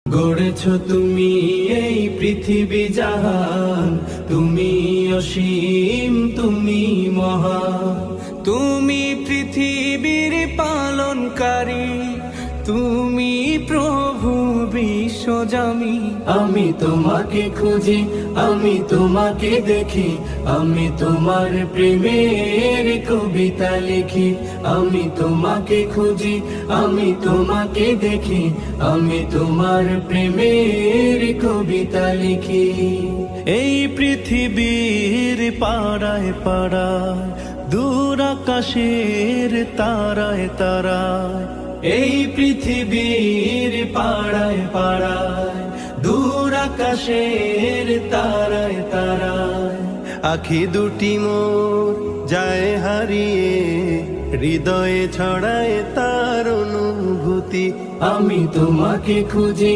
গড়েছ তুমি এই পৃথিবী জাহান, তুমি অসীম, তুমি মহান। তুমি পৃথিবীর পালনকারী, তুমি প্রভু বিশ্বজামি। আমি তোমাকে খুঁজি, আমি তোমাকে দেখি, আমি তোমার প্রেমের কবিতা লিখি। আমি তোমাকে খুঁজি, আমি তোমাকে দেখি, আমি তোমার প্রেমের কবিতা লিখি। এই পৃথিবীর পাড়ায় পাড়ায়, দূর আকাশের তারায় তারায়, এই পৃথিবীর পাড়ায় পাড়ায়, দূর আকাশের তারায় তারায়, আখি দুটি মোর যায় হারিয়ে, হৃদয়ে ছড়ায় তার অনুভূতি। আমি তোমাকে খুঁজি।